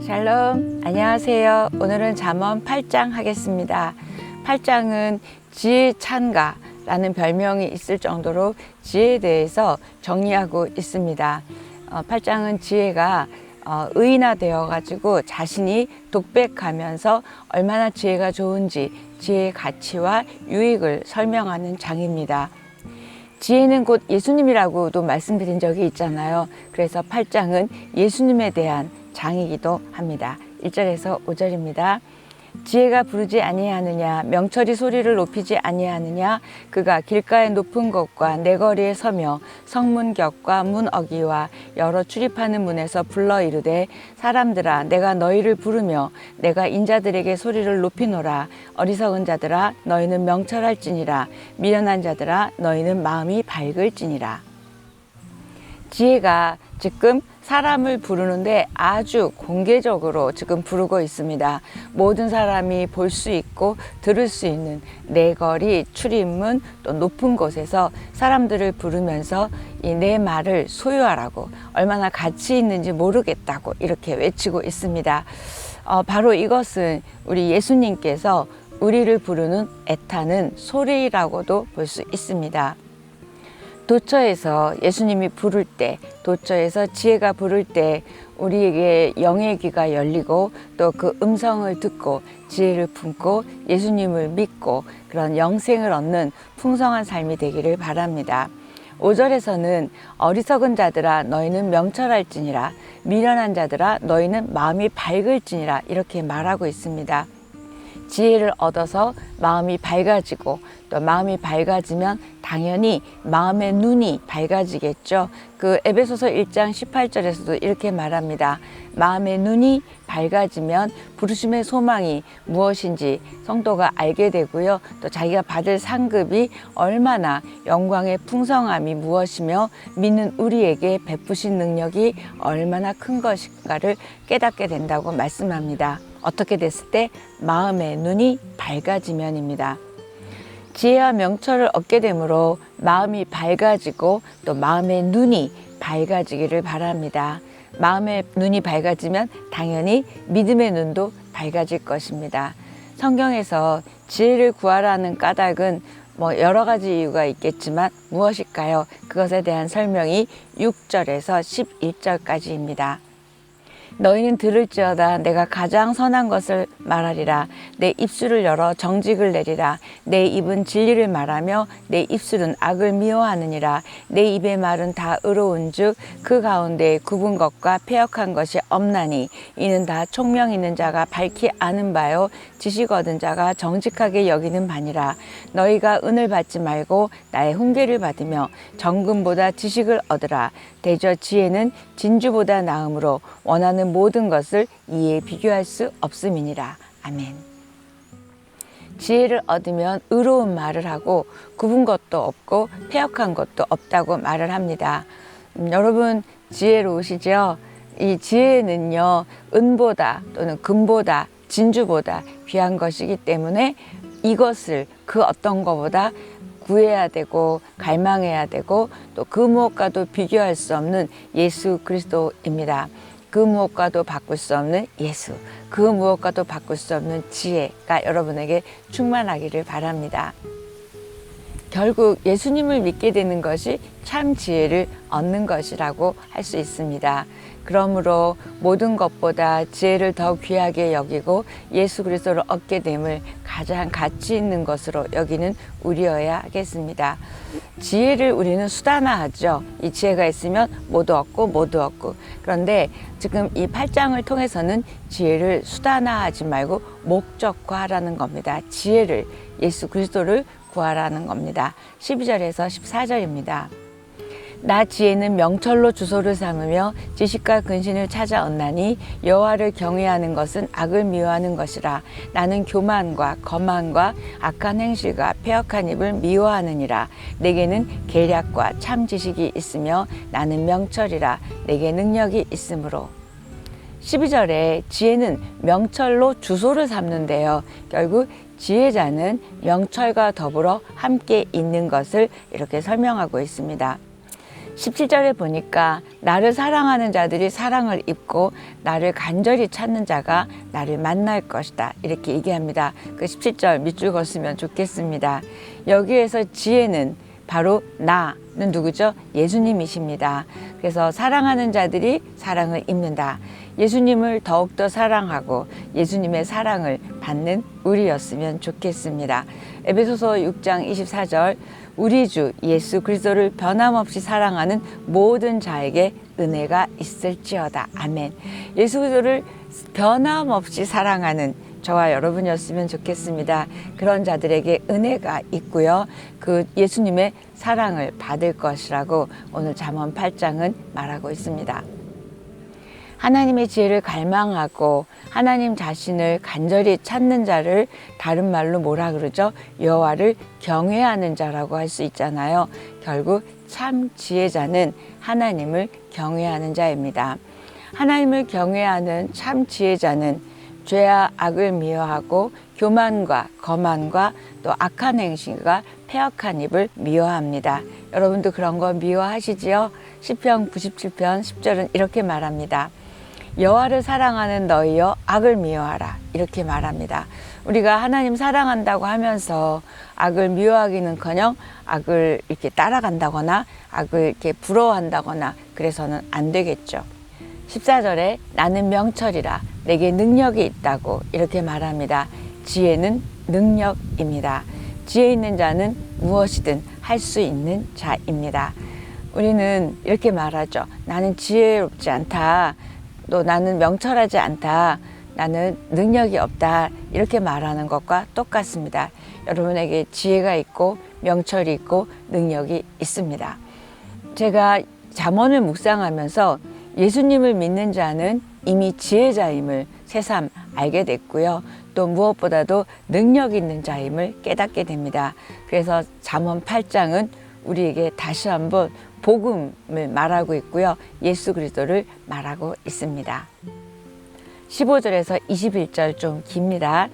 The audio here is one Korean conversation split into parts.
샬롬, 안녕하세요. 오늘은 잠언 8장 하겠습니다. 8장은 지혜 찬가라는 별명이 있을 정도로 지혜에 대해서 정리하고 있습니다. 8장은 지혜가 의인화되어 가지고 자신이 독백하면서 얼마나 지혜가 좋은지 지혜의 가치와 유익을 설명하는 장입니다. 지혜는 곧 예수님이라고도 말씀드린 적이 있잖아요. 그래서 8장은 예수님에 대한 장이기도 합니다. 1절에서 5절입니다. 지혜가 부르지 아니하느냐, 명철이 소리를 높이지 아니하느냐. 그가 길가의 높은 곳과 내거리에 서며 성문격과 문어기와 여러 출입하는 문에서 불러 이르되, 사람들아 내가 너희를 부르며 내가 인자들에게 소리를 높이노라. 어리석은 자들아 너희는 명철할지니라. 미련한 자들아 너희는 마음이 밝을지니라. 지혜가 지금 사람을 부르는데 아주 공개적으로 지금 부르고 있습니다. 모든 사람이 볼 수 있고 들을 수 있는 내거리, 출입문, 또 높은 곳에서 사람들을 부르면서 이 내 말을 소유하라고, 얼마나 가치 있는지 모르겠다고 이렇게 외치고 있습니다. 바로 이것은 우리 예수님께서 우리를 부르는 애타는 소리라고도 볼 수 있습니다. 도처에서 예수님이 부를 때, 도처에서 지혜가 부를 때 우리에게 영의 귀가 열리고 또 그 음성을 듣고 지혜를 품고 예수님을 믿고 그런 영생을 얻는 풍성한 삶이 되기를 바랍니다. 5절에서는 어리석은 자들아 너희는 명철할지니라. 미련한 자들아 너희는 마음이 밝을지니라. 이렇게 말하고 있습니다. 지혜를 얻어서 마음이 밝아지고, 또 마음이 밝아지면 당연히 마음의 눈이 밝아지겠죠. 그 에베소서 1장 18절에서도 이렇게 말합니다. 마음의 눈이 밝아지면 부르심의 소망이 무엇인지 성도가 알게 되고요. 또 자기가 받을 상급이 얼마나 영광의 풍성함이 무엇이며 믿는 우리에게 베푸신 능력이 얼마나 큰 것인가를 깨닫게 된다고 말씀합니다. 어떻게 됐을 때? 마음의 눈이 밝아지면입니다. 지혜와 명철을 얻게 되므로 마음이 밝아지고 또 마음의 눈이 밝아지기를 바랍니다. 마음의 눈이 밝아지면 당연히 믿음의 눈도 밝아질 것입니다. 성경에서 지혜를 구하라는 까닭은 여러 가지 이유가 있겠지만 무엇일까요? 그것에 대한 설명이 6절에서 11절까지입니다. 너희는 들을지어다. 내가 가장 선한 것을 말하리라. 내 입술을 열어 정직을 내리라. 내 입은 진리를 말하며 내 입술은 악을 미워하느니라. 내 입의 말은 다 의로운즉 그 가운데 굽은 것과 패역한 것이 없나니 이는 다 총명 있는 자가 밝히 아는 바요 지식 얻은 자가 정직하게 여기는 바니라. 너희가 은을 받지 말고 나의 훈계를 받으며 정금보다 지식을 얻으라. 대저 지혜는 진주보다 나음으로 원하는 모든 것을 이에 비교할 수 없음이니라. 아멘. 지혜를 얻으면 의로운 말을 하고 굽은 것도 없고 패역한 것도 없다고 말을 합니다. 여러분 지혜로우시죠? 이 지혜는요, 은보다 또는 금보다 진주보다 귀한 것이기 때문에 이것을 그 어떤 것보다 구해야 되고 갈망해야 되고 또 그 무엇과도 비교할 수 없는 예수 그리스도입니다. 그 무엇과도 바꿀 수 없는 예수, 그 무엇과도 바꿀 수 없는 지혜가 여러분에게 충만하기를 바랍니다. 결국 예수님을 믿게 되는 것이 참 지혜를 얻는 것이라고 할 수 있습니다. 그러므로 모든 것보다 지혜를 더 귀하게 여기고 예수 그리스도를 얻게 됨을 가장 가치 있는 것으로 여기는 우리여야 하겠습니다. 지혜를 우리는 수단화하죠. 이 지혜가 있으면 모두 얻고 모두 얻고. 그런데 지금 이 8장을 통해서는 지혜를 수단화하지 말고 목적화하라는 겁니다. 지혜를, 예수 그리스도를 구하라는 겁니다. 12절에서 14절입니다. 나 지혜는 명철로 주소를 삼으며 지식과 근신을 찾아 얻나니 여호와를 경외하는 것은 악을 미워하는 것이라. 나는 교만과 거만과 악한 행실과 패역한 입을 미워하느니라. 내게는 계략과 참 지식이 있으며 나는 명철이라. 내게 능력이 있으므로. 12절에 지혜는 명철로 주소를 삼는데요. 결국 지혜자는 명철과 더불어 함께 있는 것을 이렇게 설명하고 있습니다. 17절에 보니까 나를 사랑하는 자들이 사랑을 입고 나를 간절히 찾는 자가 나를 만날 것이다. 이렇게 얘기합니다. 그 17절 밑줄 걷으면 좋겠습니다. 여기에서 지혜는 바로 나는 누구죠? 예수님이십니다. 그래서 사랑하는 자들이 사랑을 입는다. 예수님을 더욱더 사랑하고 예수님의 사랑을 받는 우리였으면 좋겠습니다. 에베소서 6장 24절 우리 주 예수 그리스도를 변함없이 사랑하는 모든 자에게 은혜가 있을지어다. 아멘. 예수 그리스도를 변함없이 사랑하는 저와 여러분이었으면 좋겠습니다. 그런 자들에게 은혜가 있고요. 그 예수님의 사랑을 받을 것이라고 오늘 잠언 8장은 말하고 있습니다. 하나님의 지혜를 갈망하고 하나님 자신을 간절히 찾는 자를 다른 말로 뭐라 그러죠? 여호와를 경외하는 자라고 할 수 있잖아요. 결국 참 지혜자는 하나님을 경외하는 자입니다. 하나님을 경외하는 참 지혜자는 죄와 악을 미워하고 교만과 거만과 또 악한 행실과 패역한 입을 미워합니다. 여러분도 그런 거 미워하시지요? 시편 97편 10절은 이렇게 말합니다. 여호와를 사랑하는 너희여 악을 미워하라 이렇게 말합니다. 우리가 하나님 사랑한다고 하면서 악을 미워하기는커녕 악을 이렇게 따라간다거나 악을 이렇게 부러워한다거나 그래서는 안 되겠죠. 14절에 나는 명철이라 내게 능력이 있다고 이렇게 말합니다. 지혜는 능력입니다. 지혜 있는 자는 무엇이든 할 수 있는 자입니다. 우리는 이렇게 말하죠. 나는 지혜롭지 않다. 또 나는 명철하지 않다. 나는 능력이 없다. 이렇게 말하는 것과 똑같습니다. 여러분에게 지혜가 있고 명철이 있고 능력이 있습니다. 제가 잠언을 묵상하면서 예수님을 믿는 자는 이미 지혜자임을 새삼 알게 됐고요. 또 무엇보다도 능력 있는 자임을 깨닫게 됩니다. 그래서 잠언 8장은 우리에게 다시 한번 복음을 말하고 있고요. 예수 그리스도를 말하고 있습니다. 15절에서 21절 좀 깁니다.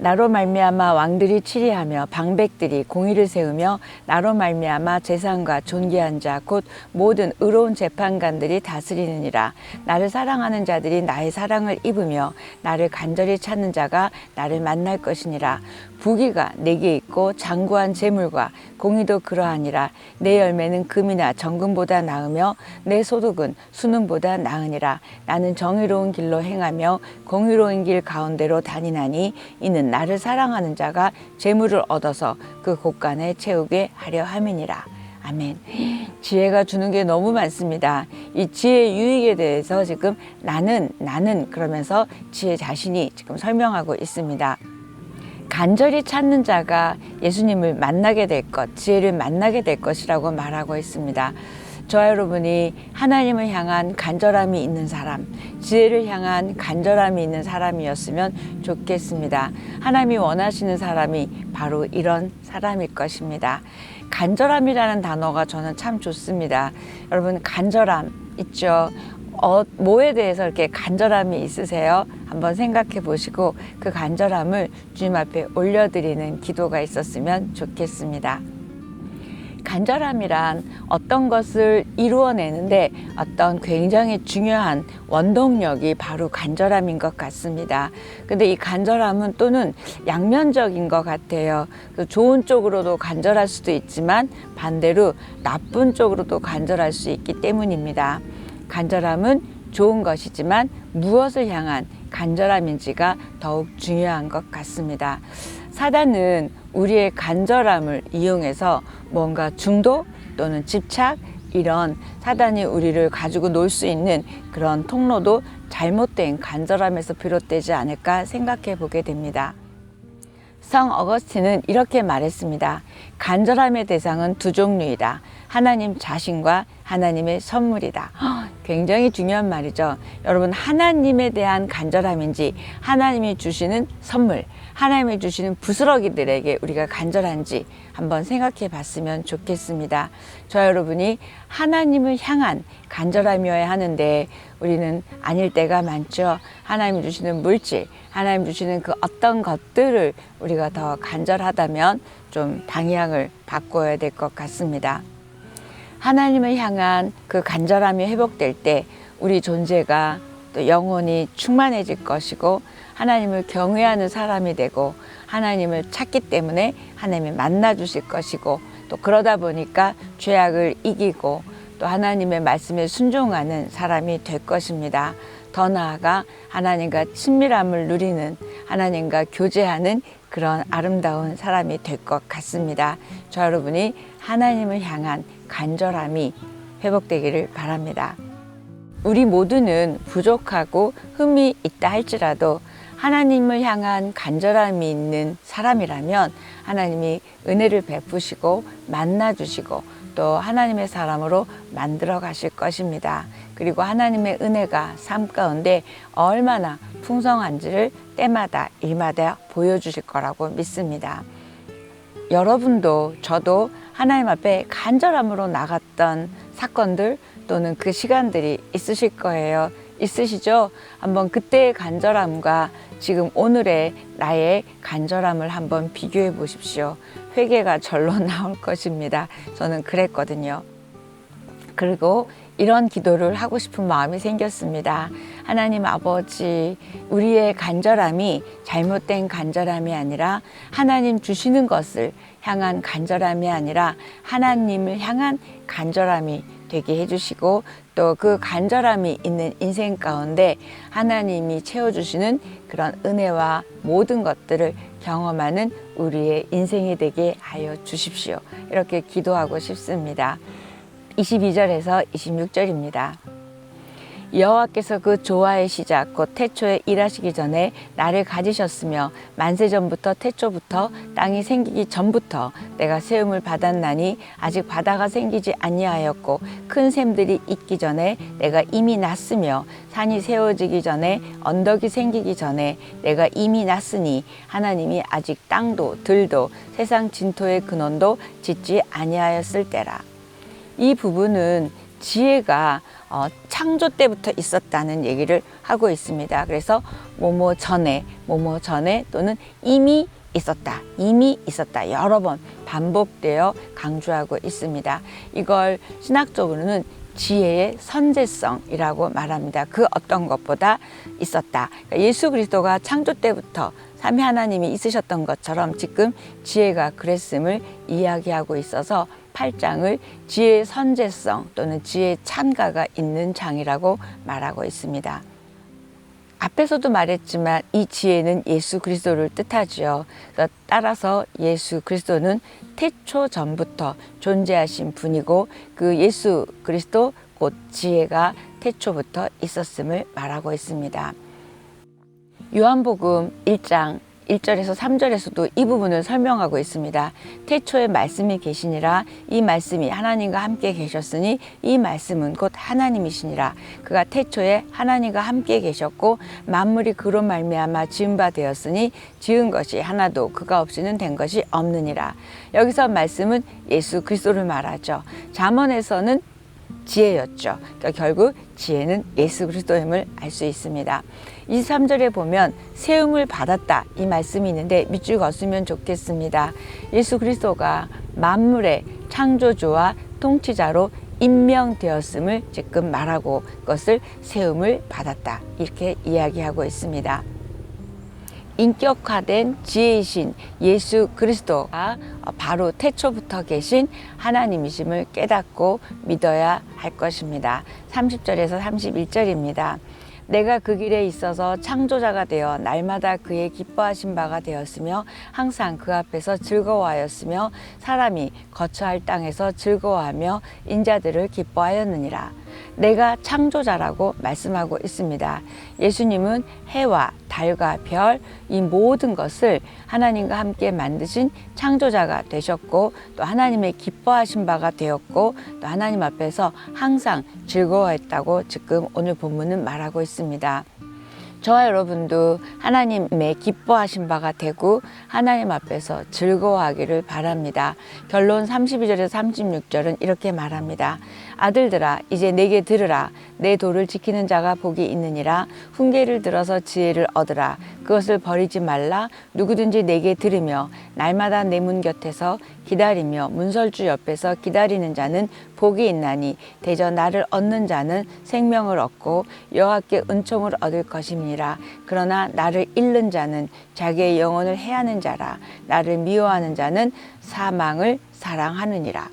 나로 말미암아 왕들이 치리하며 방백들이 공의를 세우며 나로 말미암아 재상과 존귀한 자 곧 모든 의로운 재판관들이 다스리느니라. 나를 사랑하는 자들이 나의 사랑을 입으며 나를 간절히 찾는 자가 나를 만날 것이니라. 부귀가 내게 있고 장구한 재물과 공의도 그러하니라. 내 열매는 금이나 정금보다 나으며 내 소득은 수능보다 나으니라. 나는 정의로운 길로 행하며 공의로운 길 가운데로 다니나니 이는 나를 사랑하는 자가 재물을 얻어서 그 곳간에 채우게 하려 함이니라. 아멘. 지혜가 주는 게 너무 많습니다. 이 지혜의 유익에 대해서 지금 나는 그러면서 지혜 자신이 지금 설명하고 있습니다. 간절히 찾는 자가 예수님을 만나게 될 것, 지혜를 만나게 될 것이라고 말하고 있습니다. 저와 여러분이 하나님을 향한 간절함이 있는 사람, 지혜를 향한 간절함이 있는 사람이었으면 좋겠습니다. 하나님이 원하시는 사람이 바로 이런 사람일 것입니다. 간절함이라는 단어가 저는 참 좋습니다. 여러분 간절함 있죠? 뭐에 대해서 이렇게 간절함이 있으세요? 한번 생각해 보시고 그 간절함을 주님 앞에 올려드리는 기도가 있었으면 좋겠습니다. 간절함이란 어떤 것을 이루어내는데 어떤 굉장히 중요한 원동력이 바로 간절함인 것 같습니다. 근데 이 간절함은 또는 양면적인 것 같아요. 좋은 쪽으로도 간절할 수도 있지만 반대로 나쁜 쪽으로도 간절할 수 있기 때문입니다. 간절함은 좋은 것이지만 무엇을 향한 간절함인지가 더욱 중요한 것 같습니다. 사단은 우리의 간절함을 이용해서 뭔가 중독 또는 집착 이런 사단이 우리를 가지고 놀 수 있는 그런 통로도 잘못된 간절함에서 비롯되지 않을까 생각해 보게 됩니다. 성 어거스틴은 이렇게 말했습니다. 간절함의 대상은 두 종류이다. 하나님 자신과 하나님의 선물이다. 굉장히 중요한 말이죠. 여러분 하나님에 대한 간절함인지 하나님이 주시는 선물, 하나님이 주시는 부스러기들에게 우리가 간절한지 한번 생각해 봤으면 좋겠습니다. 저 여러분이 하나님을 향한 간절함이어야 하는데 우리는 아닐 때가 많죠. 하나님 주시는 물질, 하나님 주시는 그 어떤 것들을 우리가 더 간절하다면 좀 방향을 바꿔야 될 것 같습니다. 하나님을 향한 그 간절함이 회복될 때 우리 존재가 또 영혼이 충만해질 것이고 하나님을 경외하는 사람이 되고 하나님을 찾기 때문에 하나님이 만나 주실 것이고 또 그러다 보니까 죄악을 이기고 또 하나님의 말씀에 순종하는 사람이 될 것입니다. 더 나아가 하나님과 친밀함을 누리는 하나님과 교제하는 그런 아름다운 사람이 될 것 같습니다. 저 여러분이 하나님을 향한 간절함이 회복되기를 바랍니다. 우리 모두는 부족하고 흠이 있다 할지라도 하나님을 향한 간절함이 있는 사람이라면 하나님이 은혜를 베푸시고 만나주시고 또 하나님의 사람으로 만들어 가실 것입니다. 그리고 하나님의 은혜가 삶 가운데 얼마나 풍성한지를 때마다 일마다 보여주실 거라고 믿습니다. 여러분도 저도 하나님 앞에 간절함으로 나갔던 사건들 또는 그 시간들이 있으실 거예요. 있으시죠? 한번 그때의 간절함과 지금 오늘의 나의 간절함을 한번 비교해 보십시오. 회개가 절로 나올 것입니다. 저는 그랬거든요. 그리고 이런 기도를 하고 싶은 마음이 생겼습니다. 하나님 아버지, 우리의 간절함이 잘못된 간절함이 아니라 하나님 주시는 것을 향한 간절함이 아니라 하나님을 향한 간절함이 되게 해주시고 또 그 간절함이 있는 인생 가운데 하나님이 채워주시는 그런 은혜와 모든 것들을 경험하는 우리의 인생이 되게 하여 주십시오. 이렇게 기도하고 싶습니다. 22절에서 26절입니다. 여호와께서 그 조화의 시작 곧 태초에 일하시기 전에 나를 가지셨으며 만세전부터 태초부터 땅이 생기기 전부터 내가 세움을 받았나니 아직 바다가 생기지 아니하였고 큰 샘들이 있기 전에 내가 이미 났으며 산이 세워지기 전에 언덕이 생기기 전에 내가 이미 났으니 하나님이 아직 땅도 들도 세상 진토의 근원도 짓지 아니하였을 때라. 이 부분은 지혜가 창조 때부터 있었다는 얘기를 하고 있습니다. 그래서 뭐뭐 전에 또는 이미 있었다 여러 번 반복되어 강조하고 있습니다. 이걸 신학적으로는 지혜의 선제성이라고 말합니다. 그 어떤 것보다 있었다. 그러니까 예수 그리스도가 창조 때부터 삼위 하나님이 있으셨던 것처럼 지금 지혜가 그랬음을 이야기하고 있어서 8장을 지혜의 선제성 또는 지혜의 찬가가 있는 장이라고 말하고 있습니다. 앞에서도 말했지만 이 지혜는 예수 그리스도를 뜻하지요. 따라서 예수 그리스도는 태초 전부터 존재하신 분이고 그 예수 그리스도 곧 지혜가 태초부터 있었음을 말하고 있습니다. 요한복음 1장 1절에서 3절에서도 이 부분을 설명하고 있습니다. 태초에 말씀이 계시니라 이 말씀이 하나님과 함께 계셨으니 이 말씀은 곧 하나님이시니라. 그가 태초에 하나님과 함께 계셨고 만물이 그로 말미암아 지은 바 되었으니 지은 것이 하나도 그가 없이는 된 것이 없느니라. 여기서 말씀은 예수 그리스도를 말하죠. 잠언에서는 지혜였죠. 그러니까 결국 지혜는 예수 그리스도임을 알 수 있습니다. 23절에 보면 세움을 받았다 이 말씀이 있는데 밑줄 걷으면 좋겠습니다. 예수 그리스도가 만물의 창조주와 통치자로 임명되었음을 지금 말하고 그것을 세움을 받았다 이렇게 이야기하고 있습니다. 인격화된 지혜이신 예수 그리스도가 바로 태초부터 계신 하나님이심을 깨닫고 믿어야 할 것입니다. 30절에서 31절입니다. 내가 그 길에 있어서 창조자가 되어 날마다 그의 기뻐하신 바가 되었으며 항상 그 앞에서 즐거워하였으며 사람이 거처할 땅에서 즐거워하며 인자들을 기뻐하였느니라. 내가 창조자라고 말씀하고 있습니다. 예수님은 해와 달과 별, 이 모든 것을 하나님과 함께 만드신 창조자가 되셨고 또 하나님의 기뻐하신 바가 되었고 또 하나님 앞에서 항상 즐거워했다고 지금 오늘 본문은 말하고 있습니다. 저와 여러분도 하나님의 기뻐하신 바가 되고 하나님 앞에서 즐거워하기를 바랍니다. 결론 32절에서 36절은 이렇게 말합니다. 아들들아 이제 내게 들으라. 내 도를 지키는 자가 복이 있느니라. 훈계를 들어서 지혜를 얻으라. 그것을 버리지 말라. 누구든지 내게 들으며 날마다 내 문 곁에서 기다리며 문설주 옆에서 기다리는 자는 복이 있나니 대저 나를 얻는 자는 생명을 얻고 여호와께 은총을 얻을 것임이니라. 그러나 나를 잃는 자는 자기의 영혼을 해하는 자라. 나를 미워하는 자는 사망을 사랑하느니라.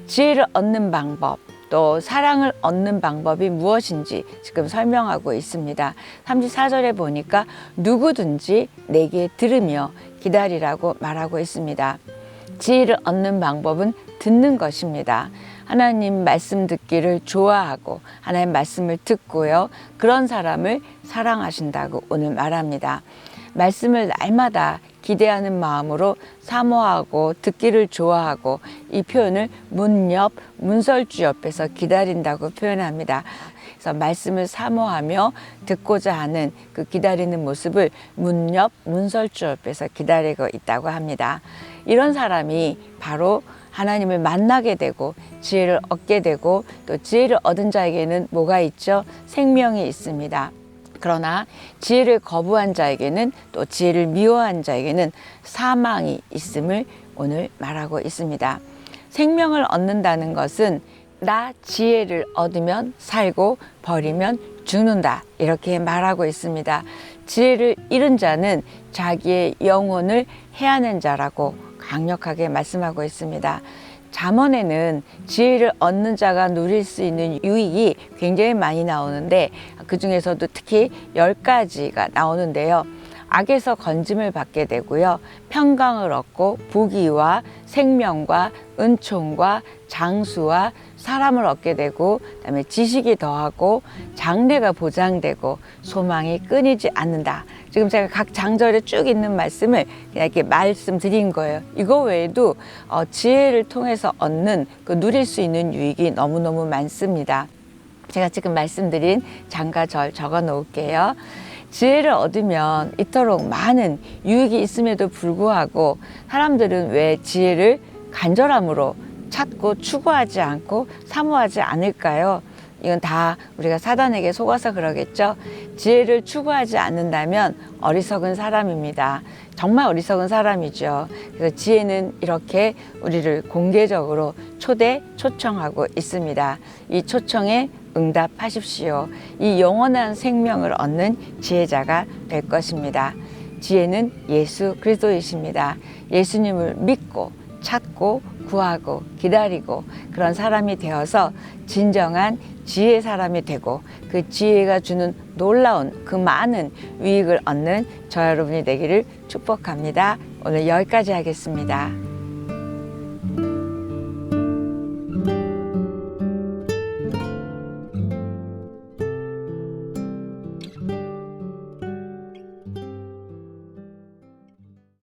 지혜를 얻는 방법, 또 사랑을 얻는 방법이 무엇인지 지금 설명하고 있습니다. 34절에 보니까 누구든지 내게 들으며 기다리라고 말하고 있습니다. 지혜를 얻는 방법은 듣는 것입니다. 하나님 말씀 듣기를 좋아하고 하나님 말씀을 듣고요. 그런 사람을 사랑하신다고 오늘 말합니다. 말씀을 날마다 기대하는 마음으로 사모하고 듣기를 좋아하고 이 표현을 문 옆, 문설주 옆에서 기다린다고 표현합니다. 그래서 말씀을 사모하며 듣고자 하는 그 기다리는 모습을 문 옆, 문설주 옆에서 기다리고 있다고 합니다. 이런 사람이 바로 하나님을 만나게 되고 지혜를 얻게 되고 또 지혜를 얻은 자에게는 뭐가 있죠? 생명이 있습니다. 그러나 지혜를 거부한 자에게는 또 지혜를 미워한 자에게는 사망이 있음을 오늘 말하고 있습니다. 생명을 얻는다는 것은 나 지혜를 얻으면 살고 버리면 죽는다 이렇게 말하고 있습니다. 지혜를 잃은 자는 자기의 영혼을 해하는 자라고 강력하게 말씀하고 있습니다. 잠언에는 지혜를 얻는 자가 누릴 수 있는 유익이 굉장히 많이 나오는데 그 중에서도 특히 10가지가 나오는데요. 악에서 건짐을 받게 되고요. 평강을 얻고 부귀와 생명과 은총과 장수와 사람을 얻게 되고 그다음에 지식이 더하고 장래가 보장되고 소망이 끊이지 않는다. 지금 제가 각 장절에 쭉 있는 말씀을 그냥 이렇게 말씀드린 거예요. 이거 외에도 지혜를 통해서 얻는 그 누릴 수 있는 유익이 너무너무 많습니다. 제가 지금 말씀드린 장과 절 적어 놓을게요. 지혜를 얻으면 이토록 많은 유익이 있음에도 불구하고 사람들은 왜 지혜를 간절함으로 찾고 추구하지 않고 사모하지 않을까요? 이건 다 우리가 사단에게 속아서 그러겠죠. 지혜를 추구하지 않는다면 어리석은 사람입니다. 정말 어리석은 사람이죠. 그래서 지혜는 이렇게 우리를 공개적으로 초청하고 있습니다. 이 초청에 응답하십시오. 이 영원한 생명을 얻는 지혜자가 될 것입니다. 지혜는 예수 그리스도이십니다. 예수님을 믿고 찾고 구하고 기다리고 그런 사람이 되어서 진정한 지혜 사람이 되고 그 지혜가 주는 놀라운 그 많은 유익을 얻는 저 여러분이 되기를 축복합니다. 오늘 여기까지 하겠습니다.